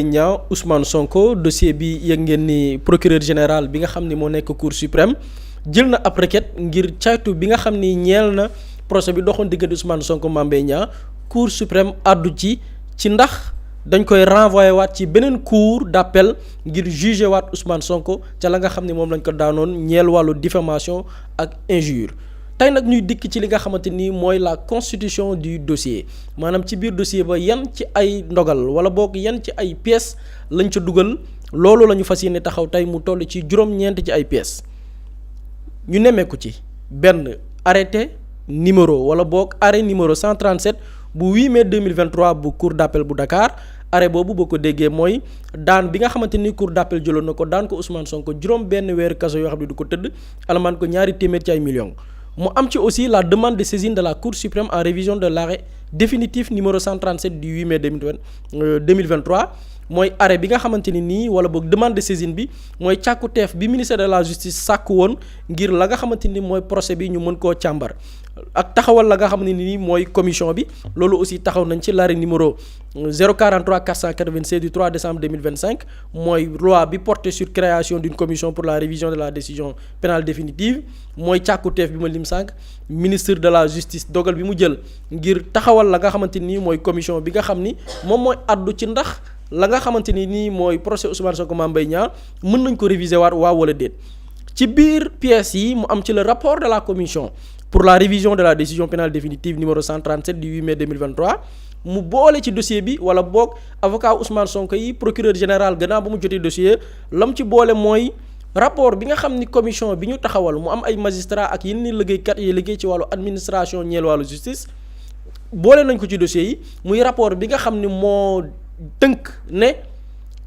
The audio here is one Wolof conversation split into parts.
Niang Ousmane Sonko dossier bi yëg ngeen ni procureur général bi nga xam ni moo nekk Cour suprême jël na ab requête ngir caytu bi nga xam ni ñeel na procès bi doxoon diggante Ousmane Sonko Mame Mbaye Niang Cour suprême àddu ci ndax dañ koy renvoyer waat ci beneen cour d'appel ngir juger waat Ousmane Sonko ca la nga xam ne moom lañ ko daanoon ñeel wàllu diffamation ak injure. tey nag ñuy dikk ci li nga xamante ni mooy la constitution du dossier maanaam ci biir dossier ba yan ci ay ndogal wala boog yan ci ay pièces lañ ca dugal loolu la ñu fas yéene taxaw tey mu toll ci juróom-ñeent ci ay pièces ñu nemmeeku ci benn arrêté numéro wala boog arrêt numéro 137 bu 8 mai 2023 bu cour d'appel bu Dakar arrêt boobu boo ko déggee mooy daan bi nga xamante ni cour d'appel jëloon na ko daan ko Ousmane Sonko juróom benn weeru kaso yoo xam ne du ko tëdd alamaan ko ñaari téeméer ci ay millions. mu am ci aussi la demande de saisine de la Cour suprême en révision de l'arrêt définitif numéro 137 du 8 mai 2023 mooy arrêt bi nga xamante ni nii wala boog demande de saisine bi mooy càkkuteef bi ministère de la justice sàkku woon ngir la nga xamante ni mooy procès bi ñu mën koo càmbar ak taxawal la nga xam ne nii mooy commission bi loolu aussi taxaw nañ ci l'arrêt numéro 043 496 du 3 décembre 2025 mooy loi bi porté sur création d'une commission pour la révision de la décision pénale définitive mooy càkkuteef bi ma lim sànq ministre de la justice dogal bi mu jël ngir taxawal la nga xamante ni mooy commission bi nga xam ni moom mooy addu ci ndax la nga xamante ni nii mooy procès Ousmane Sonko Mame Mbaye Niang mën nañ ko réviser waat waaw wala déet ci biir pièces yi mu am ci le rapport de la commission pour la révision de la décision pénale définitive numéro 137 du 8 mai 2023 mu boole ci dossier bi wala boog avocat Ousmane Sonko yi procureur général gannaaw ba mu jotee dossier lam ci boole mooy rapport bi nga xam ni commission bi ñu taxawal mu am ay magistrats ak yenn liggéeykat yi liggéey ci wàllu administration ñeel wàllu justice boole nañ ko ci dossier yi muy rapport bi nga xam ni moo tënk ne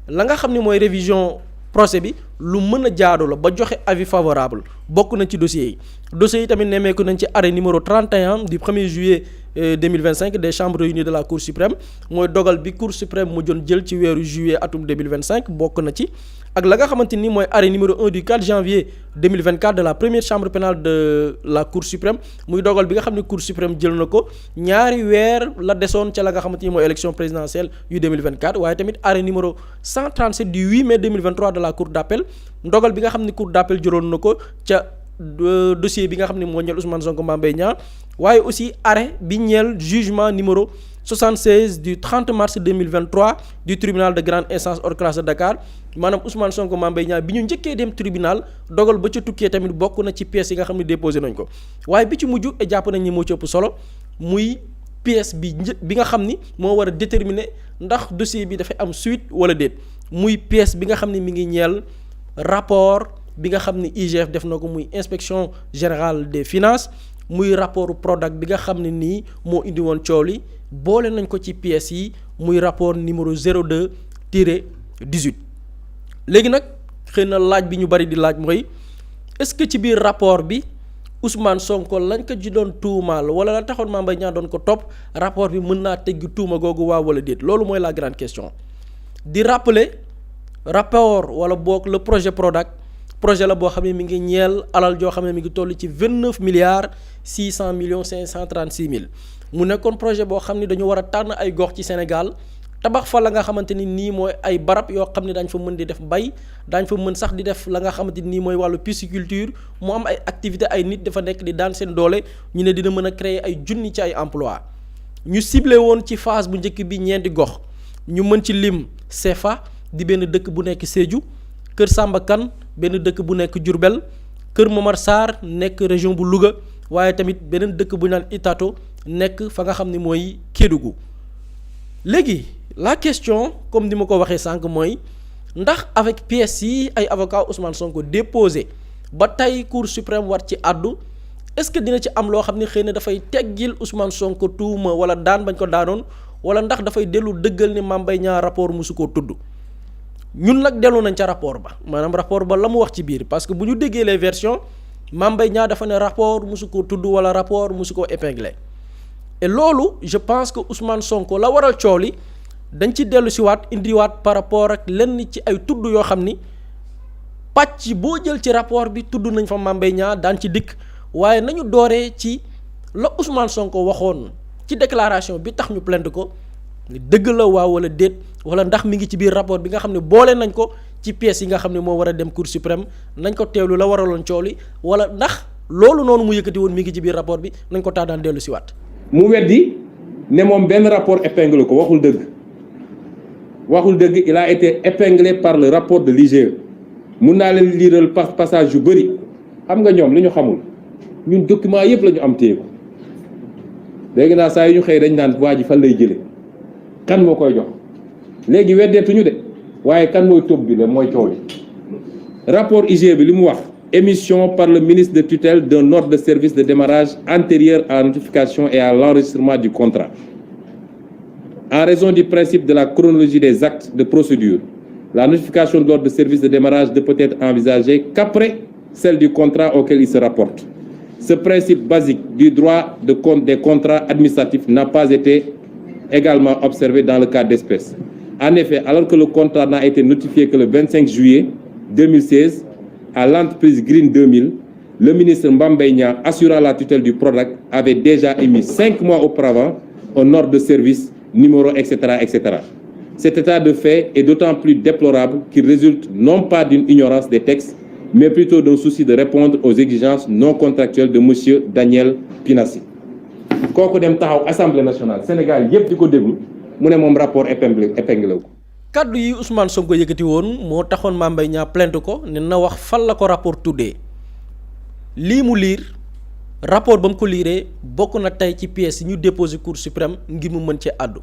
la nga xam ni mooy révision procès bi lu mën a jaadu la ba joxe avis favorable bokk nañ ci dossiers yi tamit nemmeeku nañ ci arrêt numéro 31 du 1er juillet 2025 des chambres réunies de la Cour suprême mooy dogal bi Cour suprême mu jon jël ci weeru juillet atum 2025 bokk na ci ak la nga xamante ni mooy arrêt numéro 1 du 4 janvier 2024 de la première chambre pénale de la Cour suprême muy dogal bi nga xam ne Cour suprême jël na ko ñaari weer la desoon ca la nga xamante ni mooy élection présidentielle yu 2024 waaye tamit arrêt numéro 137 du 8 mai 2023 de la Cour d'appel ndogal bi nga xam ne Cour d'appel jëloon na ko ca dossier bi nga xam ne moo ñeel Ousmane Sonko Mame Mbaye Niang waaye aussi arrêt bi ñeel jugement numéro 76 du 30 mars 2023 du tribunal de grande instance hors classe de Dakar maanaam Ousmane Sonko Mame Mbaye Niang bi ñu njëkkee dem tribunal dogal ba ca tukkee tamit bokk na ci pièces yi nga xam ne déposé nañ ko waaye bi ci mujj jàpp nañ ni moo ci ëpp solo muy pièce bi nga xam ni moo war a déterminer ndax dossier bi dafay am suite wala déet muy pièce bi nga xam ne mi ngi ñeel rapport bi nga xam ni IGF def na ko muy inspection générale des finances muy rapport Prodac bi nga xam ne nii moo indi woon coow li boole nañ ko ci pièces yi muy rapport numéro 02-18 léegi nag xëy na laaj bi ñu bari di laaj mooy est-ce que ci biir rapport bi Ousmane Sonko lañ ko ji doon tuumaal wala la taxoon Mame Mbaye Niang doon ko topp rapport bi mën naa teggi tuuma googu waaw wala déet loolu mooy la grande question di rappeler rapport wala boog le projet Prodac projet la boo xam ne mi ngi ñeel alal joo xam ne mi ngi toll ci 29 milliards 600 millions 536 mille mu nekkoon projet boo xam ne dañu war a tànn ay gox ci Sénégal tabax fa la nga xamante ni nii mooy ay barab yoo xam ne daañ fa mën di def mbay daañ fa mën sax di def la nga xamante ni nii mooy wàllu pisciculture mu am ay activité ay nit dafa nekk di daan seen doole ñu ne dina mën a créer ay junni ci ay emploi ñu ciblé woon ci phase bu njëkk bi ñeenti gox ñu mën ci lim CFA di benn dëkk bu nekk Sédhiou Kër Samba Kane benn dëkk bu nekk Diourbel Kër Momar Sarr nekk région bu Louga waaye tamit beneen dëkk bu ñu naan Itato nekk fa nga xam ne mooy Kédougou léegi la question comme ni ma ko waxee sànq mooy ndax avec pièces yi ay avocat Ousmane Sonko déposé ba tey Cour suprême war ci àddu est-ce que dina ci am loo xam ne xëy na dafay teggil Ousmane Sonko tuuma wala daan bañ ko daanoon wala ndax dafay dellu dëggal ni Mame Mbaye Niang rapport musu koo tudd ñun nag dellu nañ ca rapport ba maanaam rapport ba la mu wax ci biir parce que bu ñu déggee les versions Mame Mbaye Niang dafa ne rapport musu koo tudd wala rapport musu koo épinglé et loolu je pense que Ousmane Sonko la waral coow li dañ ci dellu siwaat indiwaat par rapport ak lenn ci ay tudd yoo xam ni pàcc boo jël ci rapport bi tudd nañ fa Mame Mbaye Niang daan ci dikk waaye nañu dooree ci la Ousmane Sonko waxoon ci déclaration bi tax ñu plainte ko ni dëgg la waaw wala déet wala ndax mi ngi ci biir rapport bi nga xam ne boole nañ ko ci pièces yi nga xam ne moo war a dem Cour suprême nañ ko teewlu la waraloon coow li wala ndax loolu noonu mu yëkkati woon mi ngi ci biir rapport bi nañ ko taadaan dellu si waat. mu weddi ne moom benn rapport épinglé ko waxul dëgg il a été épinglé par le rapport de l'IGE mun naa leen liiral passage yu bëri xam nga ñoom li ñu xamul ñun document yëpp la ñu am téye ko léegi naa saa yu ñu xëy dañ naan waa ji fan lay jële kan moo koy jox léegi weddeetuñu de waaye kan mooy tóob bi la mooy coow li rapport IGE bi li mu wax émission par le ministre de tutelle d'un ordre de service de démarrage antérieur à la notification et à l'enregistrement du contrat. En raison du principe de la chronologie des actes de procédure, la notification de l'ordre de service de démarrage ne peut être envisagée qu'après celle du contrat auquel il se rapporte. Ce principe basique du droit de compte des contrats administratifs n'a pas été également observé dans le cas d'espèce. En effet, alors que le contrat n'a été notifié que le 25 juillet 2016, à l'entreprise Green 2000, le ministre Mame Mbaye Niang, assurant la tutelle du PRODAC, avait déjà émis 5 mois auparavant un ordre de service, numéro, etc., etc. Cet état de fait est d'autant plus déplorable qu'il résulte non pas d'une ignorance des textes, mais plutôt d'un souci de répondre aux exigences non contractuelles de monsieur Daniel Pinassi. kooku dem taxaw Assemblée nationale Sénégal yëpp di ko déglu mu ne moom rapport épinglé ko. kaddu yi Ousmane Sonko yëkkati woon moo taxoon Mame Mbaye Niang plainte ko ne na wax fan la ko rapport tuddee lii mu liir rapport ba mu ko liiree bokk na tey ci pièces yi ñu déposé Cour suprême ngir mu mën cee àddu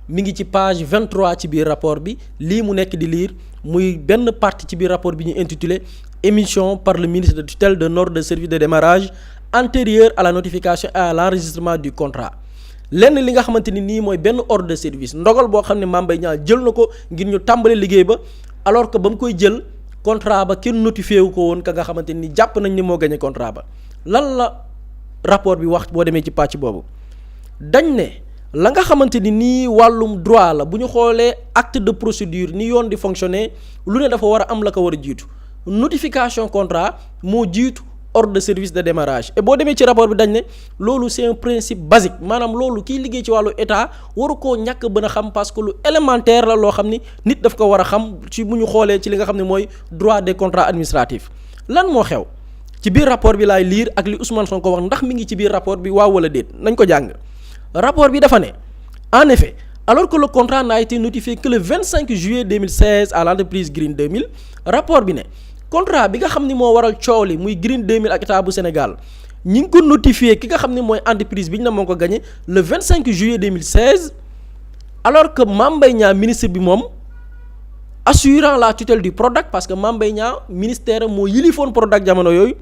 mi ngi ci page 23 ci biir rapport bi lii mu nekk di liir muy benn partie ci biir rapport bi ñu intitulé émission par le ministre de tutelle d'un ordre de service de démarrage antérieur à la notification et à l'enregistrement du contrat. lenn li nga xamante ni nii mooy benn ordre de service ndogal boo xam ne Mame Mbaye Niang jël na ko ngir ñu tàmbali liggéey ba alors que ba mu koy jël contrat ba kenn notifié wu ko woon ka nga xamante ni jàpp nañ ni moo gagné contrat ba lan la rapport bi wax boo demee ci pàcc boobu dañ ne la nga xamante ni nii wàllum droit la bu ñu xoolee acte de procédure ni yoon di fonctionner lu ne dafa war a am la ko war a jiitu notification contrat moo jiitu ordre de service de démarrage et boo demee ci rapport bi dañ ne loolu c'est un principe basique maanaam loolu kiy liggéey ci wàllu état waru koo ñàkk bën a xam parce que lu élémentaire la loo xam ni nit daf ko war a xam ci bu ñu xoolee ci li nga xam ne mooy droit des contrats administratifs lan moo xew ci biir rapport bi laay lire ak li Ousmane Sonko wax ndax mi ngi ci biir rapport bi waaw wala déet nañ ko jàng rapport bi dafa ne en effet alors que le contrat n'a été notifié que le 25 juillet 2016 à l'entreprise Green 2000 rapport bi ne contrat bi nga xam ni moo waral coow li muy Green 2000 ak état bu Sénégal ñi ngi ko notifié ki nga xam ne mooy entreprise bi ñu ne moo ko gagné le 25 juillet 2016 alors que Mame Mbaye Niang ministre bi moom assurant la tutelle du PRODAC parce que Mame Mbaye Niang ministère moo yilifoon PRODAC jamono yooyu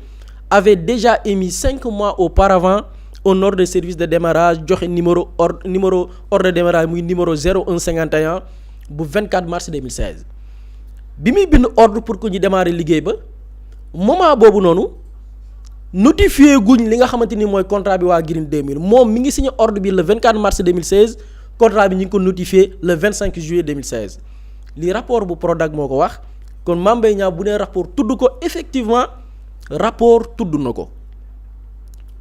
avait déjà émis 5 mois auparavant un ordre de service de démarrage joxe numéro ordre de démarrage muy numéro 0151 bu 24 mars 2016 bi muy bind ordre pour que ñu démarrer liggéey ba moment boobu noonu notifié guñ li nga xamante ni mooy contrat bi waa Green 2000 moom mi ngi signé ordre bi le 24 mars 2016 contrat bi ñu ngi ko notifié le 25 juillet 2016 li rapport bu PRODAC moo ko wax kon Mame Mbaye Niang bu nee rapport tudd ko effectivement rapport tudd na ko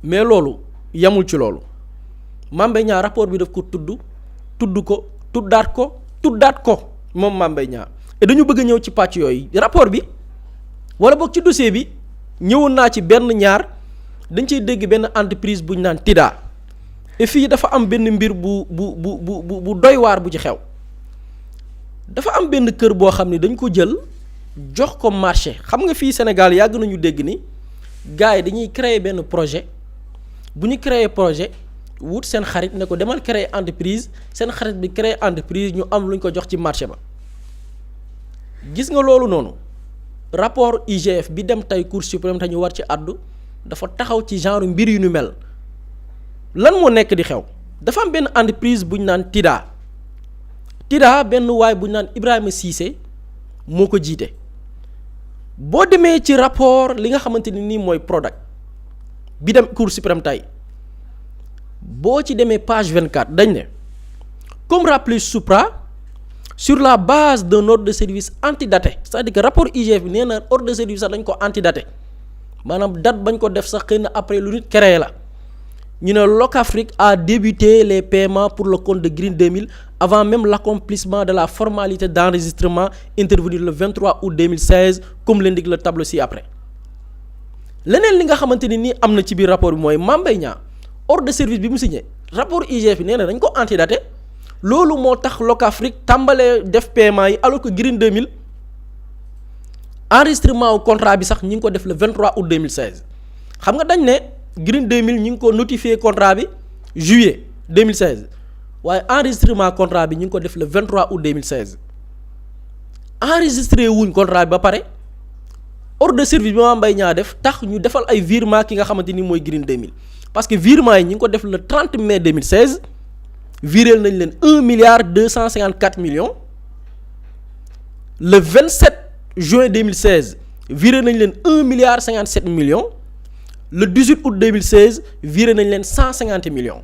mais loolu yamul ci loolu Mame Mbaye Niang rapport bi daf ko tudd ko tuddaat ko moom Mame Mbaye Niang et dañu bëgg a ñëw ci pàcc yooyu rapport bi wala boog ci dossier bi ñëwoon naa ci benn ñaar dañ ciy dégg benn entreprise bu ñu naan Tida et fii dafa am benn mbir bu doy waar bu ci xew dafa am benn kër boo xam ne dañ ko jël jox ko marché xam nga fii Sénégal yàgg nañu dégg ni gars yi dañuy créer benn projet bu ñu créer projet wut seen xarit ne ko demal créer entreprise seen xarit bi créer entreprise ñu am lu ñu ko jox ci marché ba gis nga loolu noonu rapport IGF bi dem tey Cour suprême te ñu war ci àddu dafa taxaw ci genre mbir yu nu mel lan moo nekk di xew dafa am benn entreprise bu ñu naan Tida benn waay bu ñu naan Ibrahima Cissé moo ko jiite boo demee ci rapport li nga xamante ni nii mooy PRODAC bi dem Cour suprême tey boo ci demee page 24 dañ ne comme rappelé supra sur la base d'un ordre de service antidaté c'est-à-dire que rapport IGF bi nee na ordre de service sax dañ ko antidaté maanaam date bañ ko def sax xëy na après lu nit créé la ñu ne Locafrique a débuté les paiements pour le compte de Green 2000 avant même l'accomplissement de la formalité d'enregistrement intervenue le 23 août 2016 comme l'indique le tableau ci-après. leneen li nga xamante ni nii am na ci biir rapport bi mooy Mame Mbaye Niang ordre de service bi mu signé rapport IGF bi nee na dañ ko antidaté loolu moo tax Locafrique tàmbalee def paiement yi alors que Green 2000 enregistrement contrat bi sax ñi ngi ko def le 23 août 2016 xam nga dañ ne Green 2000 ñi ngi ko notifié contrat bi juillet 2016 waaye enregistrement contrat bi ñi ngi ko def le 23 août 2016 enregistré wuñ contrat bi ba pare ordre de service bi Mame Mbaye Niang def tax ñu defal ay virement ki nga xamante ni mooy Green 2000 parce que virement yi ñi ngi ko def le 30 mai 2016 viréel nañ leen 1,254 milliards le 27 juin 2016 viré nañ leen 1,57 milliards le 18 août 2016 viré nañ leen 150 millions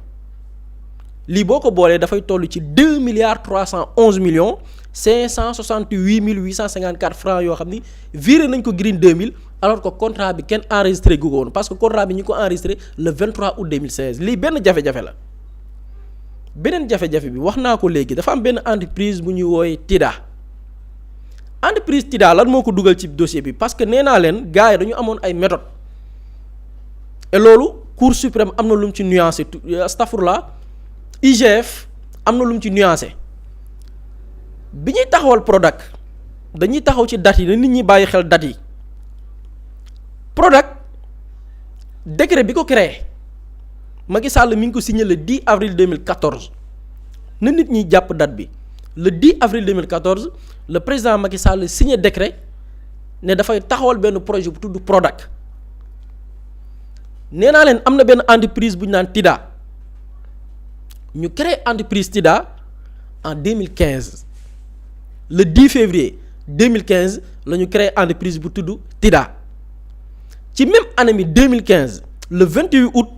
lii boo ko boolee dafay toll ci 2,311 millions 568 854 francs yoo xam ni viré nañ ko Green 2000 alors que contrat bi kenn enregistré gu ko woon parce que contrat bi ñu ko enregistré le 23 août 2016 lii benn jafe-jafe la. beneen jafe-jafe bi wax naa ko léegi dafa am benn entreprise bu ñuy wooye TIDA entreprise TIDA lan moo ko dugal ci dossier bi parce que nee naa leen gars yi dañu amoon ay méthode et loolu Cour suprême am na lu mu ci nuancé astafurlah IGF am na lu mu ci nuancé bi ñuy taxawal Prodac dañuy taxaw ci date yi na nit ñi bàyyi xel date yi Prodac décret bi ko créé Macky Sall mi ngi ko signé le 10 avril 2014 na nit ñi jàpp date bi le 10 avril 2014 le président Macky Sall signé décret ne dafay taxawal benn projet bu tudd Prodac nee naa leen am na benn entreprise bu ñu naan TIDA ñu créé entreprise TIDA en 2015 le 10 février 2015 la ñu créé entreprise bu tudd TIDA ci même année mi 2015 le 28 août.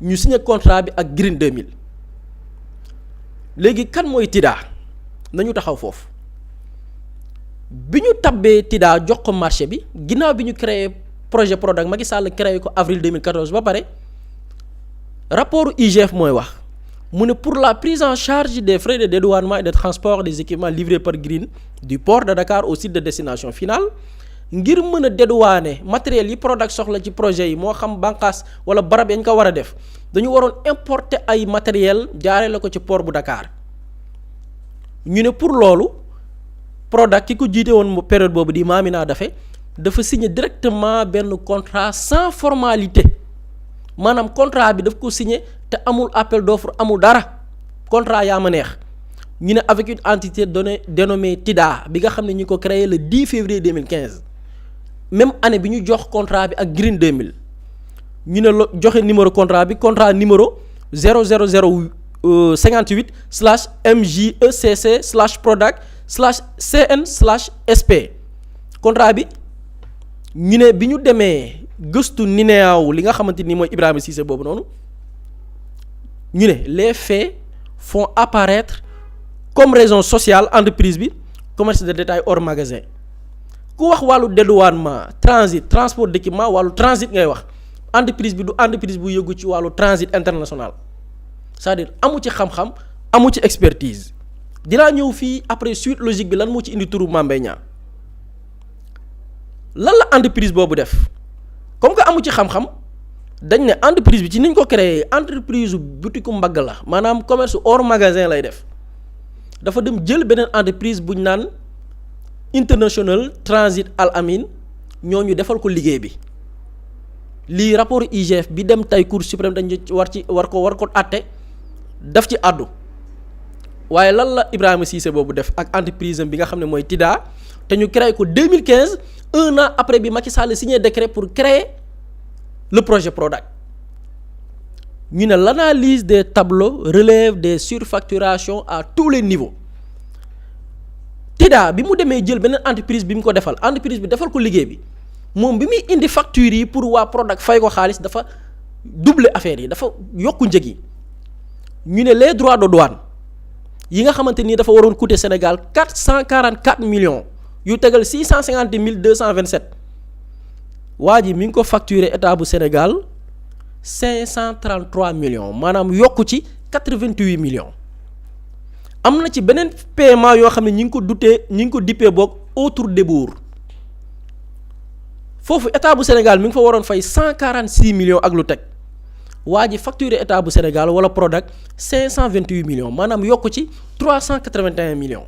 ñu signé contrat bi ak Green 2000 léegi kan mooy TIDA nañu taxaw foofu bi ñu tabbee TIDA jox ko marché bi ginnaaw bi ñu créé projet Prodac Macky Sall créé ko avril 2014 ba pare rapport IGF mooy wax mu ne pour la prise en charge des frais de dédouanement et de transport des équipements livrés par Green du port de Dakar au site de destination finale ngir mën a dédouaner matériel yi Prodac soxla ci projet yi moo xam bànqaas wala barab yañ ko war a def dañu waroon importer ay matériel jaaree la ko ci port bu Dakar ñu ne pour loolu Prodac ki ko jiite woon période boobu di Mamina dafa signer directement benn contrat sans formalité maanaam contrat bi daf ko signer te amul appel d'offre amul dara contrat yaa ma neex ñu ne avec une entité dénommée TIDA bi nga xam ne ñu ko créé le 10 février 2015 même année bi ñu jox contrat bi ak Green 2000 ñu ne la joxe numéro contrat bi contrat numéro 00058/MJECC/Prodac/CN/SP contrat bi ñu ne bi ñu demee gëstu NINEAW li nga xamante ni mooy Ibrahima Cissé boobu noonu ñu ne les faits font apparaître comme raison sociale entreprise bi commerce de détail hors magasin ku wax wàllu dédouanement transit transport d'équipement wàllu transit ngay wax entreprise bi du entreprise bu yëgu ci wàllu transit international c'est-à-dire amu ci xam-xam amu ci expertise dinaa ñëw fii après suite logique bi lan moo ci indi turu Mame Mbaye Niang lan la entreprise boobu def comme que amu ci xam-xam dañ ne entreprise bi ci niñ ko créé entreprise boutique mbagg la maanaam commerce hors magasin lay def dafa dem jël beneen entreprise bu ñu naan International Transit Al Amin ñooñu defal ko liggéey bi lii rapport IGF bi dem tey Cour suprême dañ war ko àtte daf ci àddu waaye lan la Ibrahima Cissé boobu def ak entreprise am bi nga xam ne mooy TIDA te ñu créé ko 2015 un an après bi Macky Sall signé décret pour créer le projet Prodac ñu ne l'analyse des tableaux relève des surfacturations à tous les niveaux TIDA bi mu demee jël beneen entreprise bi mu ko defal entreprise bi defal ko liggéey bi moom bi muy indi facture yi pour waa Prodac fay ko xaalis dafa doubler affaire yi dafa yokku njëg yi ñu ne les droits de douane yi nga xamante ni dafa waroon coûter Sénégal 444 millions yu tegal 650 227 waa ji mi ngi ko facturer état bu Sénégal 533 millions maanaam yokku ci 88 millions am na ci beneen paiement yoo xam ne ñi ngi ko dippee boog autre débours foofu état bu Sénégal mi ngi fa waroon fay 146 millions ak lu teg waa ji facturé état bu Sénégal wala Prodac 528 millions maanaam yokk ci 381 millions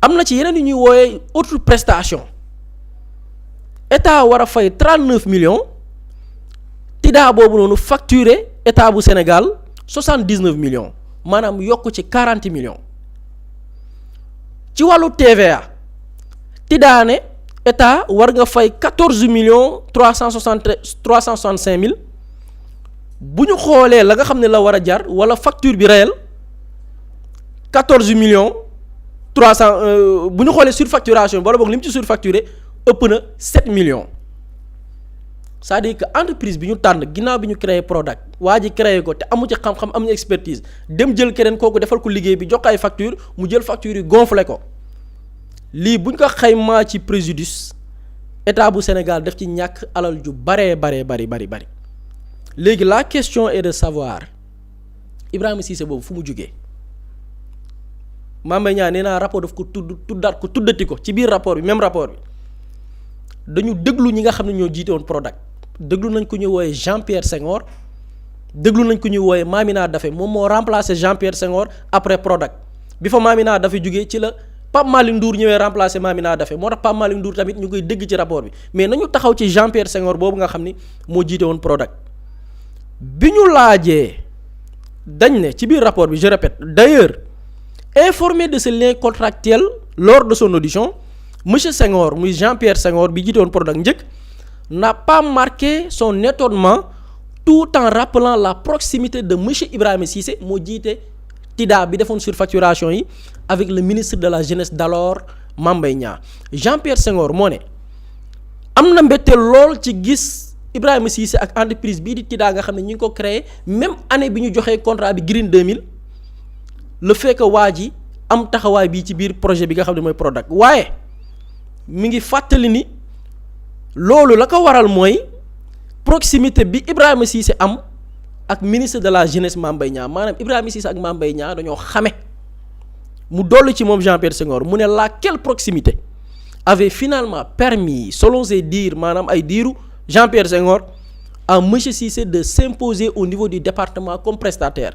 am na ci yeneen yu ñuy wooyee autre prestation état war a fay 39 millions TIDA boobu noonu facturé état bu Sénégal 79 millions maanaam yokk ci 40 millions ci wàllu TVA TIDA ne état war nga fay 14 millions 365 mille bu ñu xoolee la nga xam ne la war a jar wala facture bi réel 14 millions 300 bu ñu xoolee surfacturation wala boog li mu ci surfacturé ëpp na 7 millions c'est-à-dire que entreprise bi ñu tànn ginnaaw bi ñu créé Prodac waa ji créé ko te amu ci xam-xam amuñu expertise dem jël keneen kooku defal ko liggéey bi jox ko ay facture mu jël facture yi gonflé ko lii buñ ko xaymaa ci préjudice état bu Sénégal daf ci ñàkk alal ju bari léegi la question est de savoir Ibrahima Cissé boobu fu mu jugee Mame Mbaye Niang nee naa rapport daf ko tuddati ko ci biir rapport bi même rapport bi dañu déglu ñi nga xam ne ñoo jiite woon Prodac déglu nañ ko ñuy wooyee Jean-Pierre Senghor déglu nañ ko ñuy wooyee Mamina Daffé moom moo remplacé Jean-Pierre Senghor après Prodac bi fa Mamina Daffé jugee ci la Pape Malick Ndour ñëwee remplacé Mamina Daffé moo tax Pape Malick Ndour tamit ñu koy dégg ci rapport bi mais nañu taxaw ci Jean-Pierre Senghor boobu nga xam ni moo jiite woon Prodac bi ñu laajee dañ ne ci biir rapport bi je répète d'ailleurs informé de ce lien contractuel lors de son audition monsieur Senghor muy Jean-Pierre Senghor bi jiite woon Prodac njëkk n'a pas marqué son étonnement tout en rappelant la proximité de monsieur Ibrahima Cissé moo jiite TIDA bi defoon surfacturation yi avec le ministre de la jeunesse d'alors Mame Mbaye Niang Jean-Pierre Senghor moo ne am na mbetteel lool ci gis Ibrahima Cissé ak entreprise bii di TIDA nga xam ne ñu ngi ko créé même année bi ñu joxee contrat bi Green 2000 le fait que waa ji am taxawaay bii ci biir projet bi nga xam ne mooy Prodac waaye mi ngi fàttali ni loolu la ko waral mooy proximité bi Ibrahima Cissé am ak ministre de la jeunesse Mame Mbaye Niang maanaam Ibrahima Cissé ak Mame Mbaye Niang dañoo xame mu dolli ci moom Jean-Pierre Senghor mu ne laquelle proximité avait finalement permis selon ses dires maanaam ay diiru Jean-Pierre Senghor à monsieur Cissé de s'imposer au niveau du département comme prestataire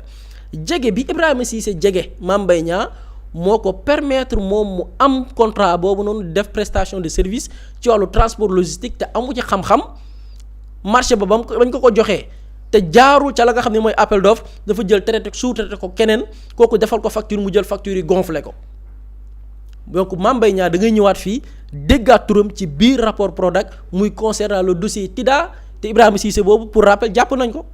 jege bi Ibrahima Cissé jege Mame Mbaye Niang moo ko permettre moom mu am contrat boobu noonu def prestation de service ci wàllu transport logistique te amu ci xam-xam marché ba bañ ko joxee te jaarul ca la nga xam ne mooy appel d'offre dafa jël traité sous-traité ko keneen kooku defal ko facture mu jël facture yi gonflé ko donc Mame Mbaye Niang da ngay ñëwaat fii déggaat turam ci biir rapport Prodac muy concernant le dossier TIDA te Ibrahima Cissé boobu pour rappel jàpp nañ ko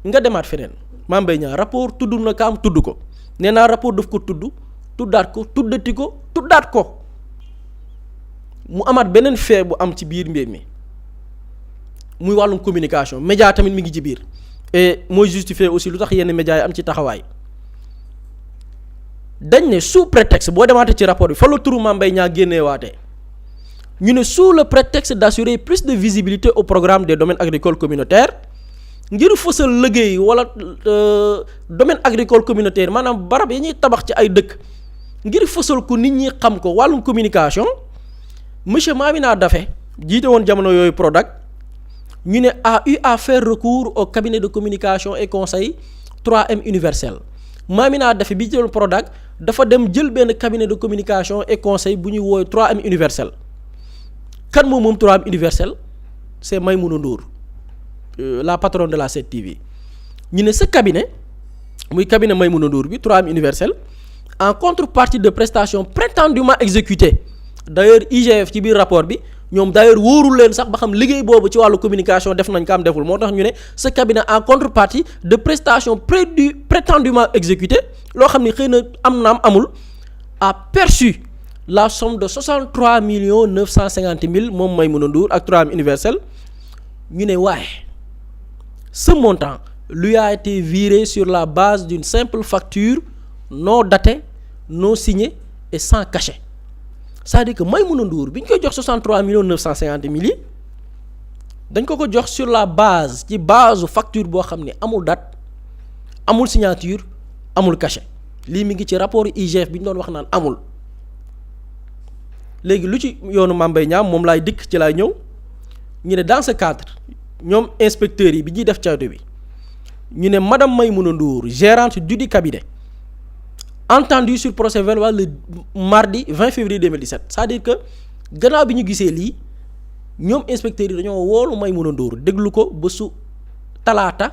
nga demaat feneen Mame Mbaye Niang rapport tudd na kaam tudd ko nee naa rapport daf ko tuddaat ko tuddaat ko mu amaat beneen fait bu am ci biir mbir mi muy wàllum communication média tamit mi ngi ci biir et mooy justifier aussi lu tax yenn médias yi am ci taxawaay dañ ne sous prétexte boo demaatee ci rapport bi fa la turu Mame Mbaye Niang génneewaatee ñu ne sous le prétexte d'assurer plus de visibilité au programme des domaines agricoles communautaires ngir fësal liggéey wala domaine agricole communautaire maanaam barab yi ñuy tabax ci ay dëkk ngir fësal ko nit ñi xam ko wàllum communication monsieur Mamina Daffé jiite woon jamono yooyu Prodac ñu ne a eu à faire recours au cabinet de communication et conseil 3M Universel Mamina Daffé bi jiite woon Prodac dafa dem jël benn cabinet de communication et conseil bu ñuy woowe 3M Universel kan moom 3M Universel c'est Maïmouna Ndour la patronne de la 7TV ñu ne ce cabinet muy cabinet Maïmouna Ndour bi 3M Universel en contrepartie de prestations prétendument exécutées d'ailleurs IGF ci biir rapport bi ñoom d'ailleurs wóorul leen sax ba xam liggéey boobu ci wàllu communication def nañ ko am deful moo tax ñu ne ce cabinet en contrepartie de prestations prétendument exécutées loo xam ni xëy na am na am amul a perçu la somme de 63 950 000 moom Maïmouna Ndour ak 3M Universel ñu ne waaye ce montant lui a été viré sur la base d'une simple facture non datée non signée et sans cachet c'est-à-dire que Maïmouna Ndour bi ñu koy jox 63 950 000 yi dañ ko jox sur la base ci base facture boo xam ne amul date amul signature amul cachet lii mi ngi ci rapport IGF bi ñu doon wax naan amul léegi lu ci yoonu Mame Mbaye Niang moom laay dikk ci laay ñëw ñu ne dans ce cadre ñoom inspecteurs yi bi ñuy def caytu bi ñu ne madame Maïmouna Ndour gérante du cabinet entendue sur procès verbal le mardi 20 février 2017 c'est-à-dire que gannaaw bi ñu gisee lii ñoom inspecteurs yi dañoo woolu Maïmouna Ndour déglu ko ba su talaata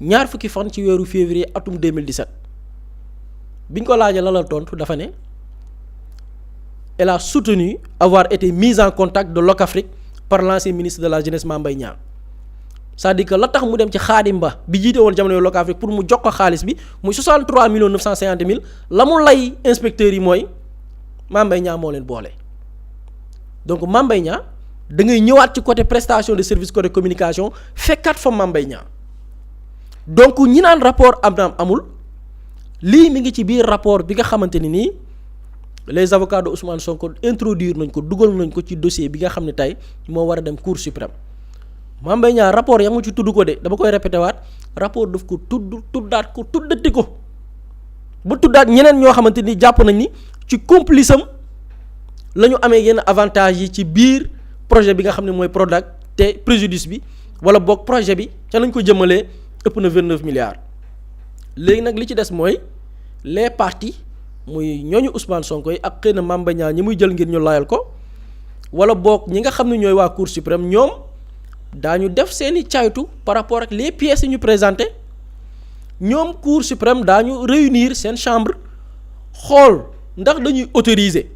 ñaar fukki fan ci weeru février atum 2017 biñ ko laajee la la tontu dafa ne elle a soutenu avoir été mise en contact de Locafrique par l'ancien ministre de la jeunesse Mame Mbaye Niang c'est-à-dire que la tax mu dem ci Khadim Ba bi jiite woon jamono Locafrique pour mu jox ko xaalis bi muy 63 millions 950 mille la mu lay inspecteurs yi mooy Mame Mbaye Niang moo leen boole donc Mame Mbaye Niang da ngay ñëwaat ci côté prestation de service côté communication fekkaat fa Mame Mbaye Niang donc ñi naan rapport am na amul lii mi ngi ci biir rapport bi nga xamante ni nii les avocats de Ousmane Sonko introduire nañ ko dugal nañ ko ci dossier bi nga xam ne tey moo war a dem Cour suprême Mame Mbaye Niang rapport ya mu ci tudd ko de dama koy répété waat rapport daf ko tuddaat ko tuddati ko bu tuddaat ñeneen ñoo xamante ni jàpp nañ ni ci complice am la ñu amee yenn avantage yi ci biir projet bi nga xam ne mooy Prodac te préjudice bi wala boog projet bi ca lañ ko jëmalee ëpp na 29 milliards léegi nag li ci des mooy les parties muy ñooñu Ousmane Sonko yi ak xëy na Mame Mbaye Niang ñi muy jël ngir ñu layal ko wala boog ñi nga xam ne ñooy waa Cour suprême ñoom daañu def seeni caytu par rapport ak les pièces yi ñu présenté ñoom Cour suprême daañu réunir seen chambre xool ndax dañuy autoriser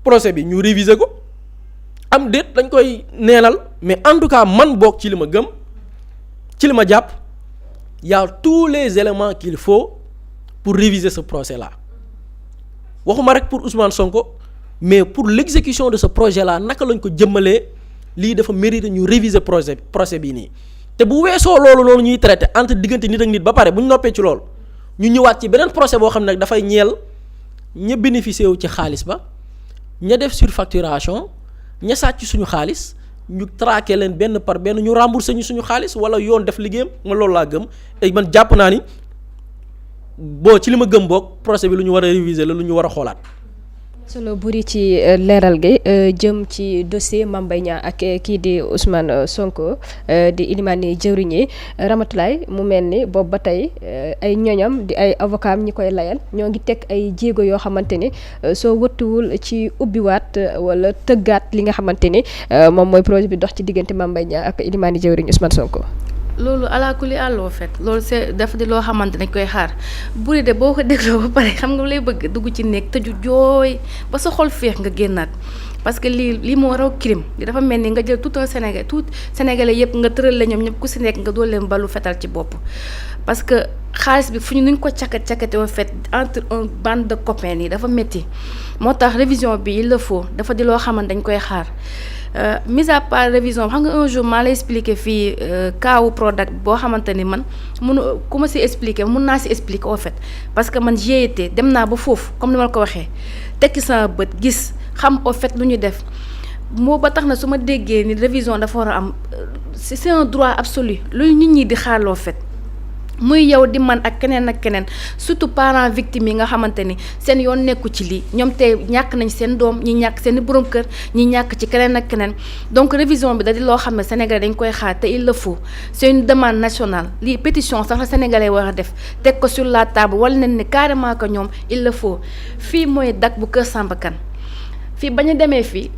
procès bi ñu réviser ko am déet dañ koy neenal mais en tout cas man boog ci li ma gëm ci li ma jàpp y a tous les éléments qu'il faut pour réviser ce procès là waxuma rek pour Ousmane Sonko mais pour l'exécution de ce projet là naka lañ ko jëmmalee lii dafa mérite ñu réviser procès bii nii te bu weesoo loolu noonu ñuy traité entre diggante nit ak nit ba pare bu ñu noppee ci loolu ñu ñëwaat ci beneen procès boo xam ne nag dafay ñeel ña bénéficié wu ci xaalis ba ña def surfacturation ña sàcc suñu xaalis ñu traqué leen benn par benn ñu remboursé ñu suñu xaalis wala yoon def liggéeyam ma loolu laa gëm et man jàpp naa ni boo ci li ma gëm boog procès bi lu ñu war a réviser la lu ñu war a xoolaat. solo buri ci leeral gi jëm ci dossier Mame Mbaye Niang ak kii di Ousmane Sonko di ilimaani jëwriñ yi Ramatoulaye mu mel ni boobu ba tey ay ñoñam di ay avocat am ñi koy layal ñoo ngi teg ay jéego yoo xamante ni soo wëttuwul ci ubbiwaat wala tëggaat li nga xamante ni moom mooy projet bi dox ci diggante Mame Mbaye Niang ak ilimaani jëwriñ Ousmane Sonko. loolu alaakulli àlloo fet loolu c'est dafa di loo xamante dañ koy xaar buri de boo ko dégloo ba pare xam nga lay bëgg dugg ci néeg tëju jooy ba sa xol féex nga génnaat parce que lii moo raw crime li dafa mel ni nga jël tout Sénégalais yëpp nga tëral la ñoom ñëpp ku si nekk nga doon leen balu fetal ci bopp parce que xaalis bi fu ñu nuñ ko cakate wa fait entre un bande de copains yi dafa métti moo tax révision bi il le faut dafa di loo xamante dañ koy xaar mise à part révision xam nga un jour maa lay expliquer fii kaawu Prodac boo xamante ni man ku ma si expliquer mun naa si expliquer au fait parce que man j'y étais dem naa ba foofu comme ni ma la ko waxee tekki sama bët gis xam au fait lu ñu def moo ba tax na su ma déggee ni révision dafa war a am c'est un droit absolu lu nit ñi di xaarloo fait muy yow di man ak keneen surtout parents victimes yi nga xamante ni seen yoon nekku ci lii ñoom tey ñàkk nañ seen doom ñi ñàkk seen borom kër ñi ñàkk ci keneen donc révision bi da di loo xam ne Sénégalais dañ koy xaar te il le faut c'est une demande nationale lii pétition sax la Sénégalais war a def teg ko sur la table wala nañ ne carrément que ñoom il le faut fii mooy dak bu Kër Samba Kane fii ba ñu demee fii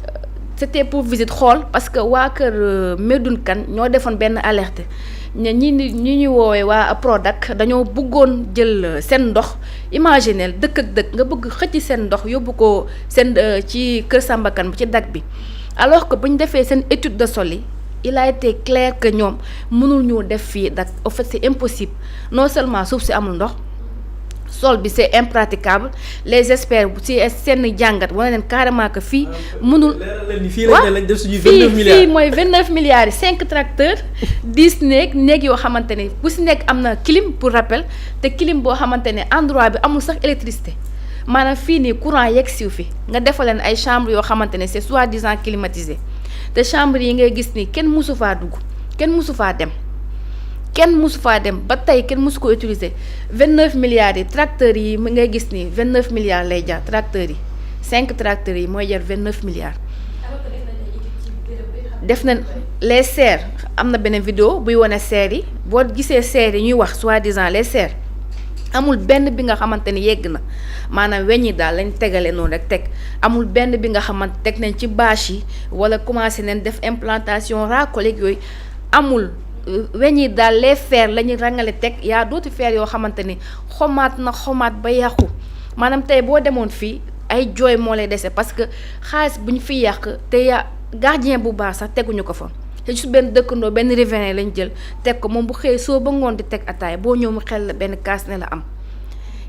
c'était pour visite xool parce que waa kër Medoune Kane ñoo defoon benn alerte ñi ñuy woowee waa Prodac dañoo bëggoon jël seen ndox imaginel dëkk ak dëkk nga bëgg xëcc seen ndox yóbbu ko seen ci Kër Samba Kane bi ci dak bi alors que bu ñu defee seen étude de sol yi il a été clair que ñoom mënul ñu def fii dak au fait c'est impossible non seulement suuf si amul ndox sol bi c'est impraticable les experts ci seen jàngat wane leen carrément que fii mënul fii mooy 29 milliards yi 5 tracteurs 10 néeg yoo xamante ne bu si nekk am na clim pour rappel te clim boo xamante ne endroit bi amul sax électricité maanaam fii nii courant yegg siw fi nga defal leen ay chambres yoo xamante ne c'est soi-disant climatisé te chambres yi ngay gis nii kenn musu faa dugg kenn musu faa dem kenn mosu faa dem ba tey kenn mosu ko utiliser 29 milliards yi tracteurs yi mi ngay gis ni 29 milliards lay jar tracteurs yi 5 tracteurs yi mooy jar 29 milliards. def nañ les serres am na beneen vidéo buy wane serres yi boo gisee serres yi ñuy wax soi-disant les serres amul benn bi nga xamante ni yegg na maanaam weñ yi daal lañ tegale noonu rek teg amul benn bi nga xamante teg nañ ci bâche yi wala commencé nañ def implantation racole yooyu amul. weñ yi daal les fers la ñuy rangale teg yaa dooti fer yoo xamante ni xomaat ba yàqu maanaam tey boo demoon fii ay jooy moo lay dese parce que xaalis bu ñu fi yàq te yaa gardien bu baax sax teguñu ko fa te juste benn dëkkandoo benn riverain lañ jël teg ko moom bu xëyee soo ba ngoon di teg ataay boo ñëw mu xel la benn kaas ne la am.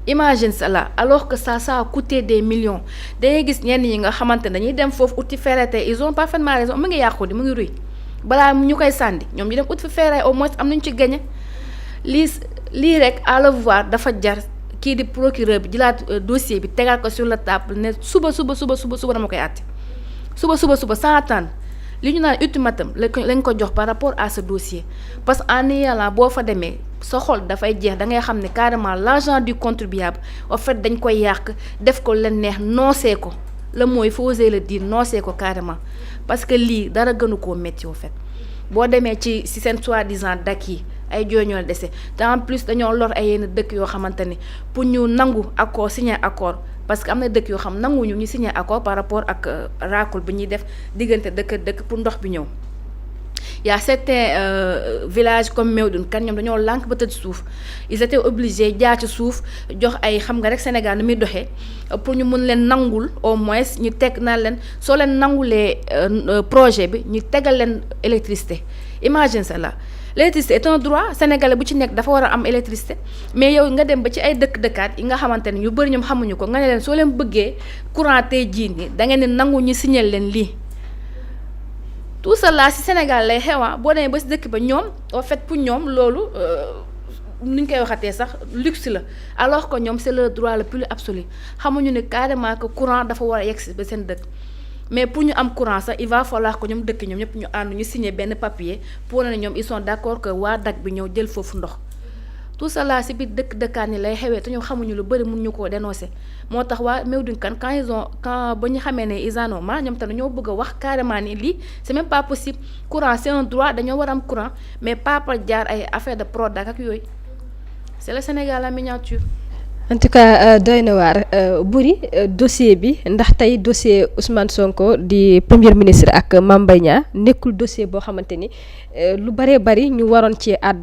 imagine cela alors que ça a coûté des millions dangay gis ñenn ñi nga xamante ne dañuy dem foofu uti ferreté ils ont parfaitement raison mu ngi yàqu di mu ngi ruy. balaa ñu koy sànni ñoom ñu dem ut fi feeraay au moins am nañu ci gañe lii rek à le voir dafa jar kii di procureur bi jëlaat dossier bi tegaat ko sur la table ne suba dama koy àtte suba sans attendre li ñu naan ultimatum lañ ko jox par rapport à ce dossier parce que en yàlla boo fa demee sa xol dafay jeex da ngay xam ne carrément l'argent du contribuable en fait dañ koy yàq def ko leen neex noosee ko la mooy faut oser le dire noosee ko carrément parce que lii dara gënu koo métti au fait boo demee ci seen soi-disant dak yi ay jooñoo dese te en plus dañoo lor ay yenn dëkk yoo xamante ni pour ñu nangu accord signer accord parce que am na dëkk yoo xam nanguñu ñu signer accord par rapport ak racole bi ñuy def diggante dëkk pour ndox bi ñëw. y a certains villages comme Meoudoune kan ñoom dañoo lànk ba tëdd suuf ils étaient obligés jaar ci suuf jox ay xam nga rek Sénégal ni muy doxee pour ñu mun leen nangul au moins ñu teg naan leen soo leen nangulee projet bi ñu tegal leen électricité imagine ça là l'électricité est un droit sénégalais bu ci nekk dafa war a am électricité mais yow nga dem ba ci ay dëkkaat yi nga xamante ni ñu bëri ñoom xamuñu ko nga ne leen soo leen bëggee courant tey jii nii da ngeen ne nangu ñu signal leen lii. tout cela ci Sénégal lay xewa boo demee ba ci dëkk ba ñoom en fait pour ñoom loolu nuñ koy waxatee sax luxe la alors que ñoom c'est le droit le plus absolu xamuñu ne carrément que courant dafa war a yegg ci ba seen dëkk mais pour ñu am courant sax il va falloir que ñoom dëkk ñoom ñëpp ñu ànd ñu signer benn papier pour ne ñoom ils sont d'accord que waa dak bi ñëw jël foofu ndox tout cela ci biir dëkkaan yi lay xewee te ñoom xamuñu lu bëri mun ñu koo dénoncer moo tax waa Meoudoune Kane quand ba ñu xamee ne ils en ont marre ñoom tamit ñoo bëgg a wax carrément ni lii c'est même pas possible courant c'est un droit dañoo war a am courant mais pas par jaar ay affaire de Prodac ak yooyu c'est le Sénégal en miniature. en tout cas doy na waar Boury dossier bi ndax tey dossier Ousmane Sonko di premier ministre ak Mame Mbaye Niang nekkul dossier boo xamante ni lu bëree bëri ñu waroon ci àddu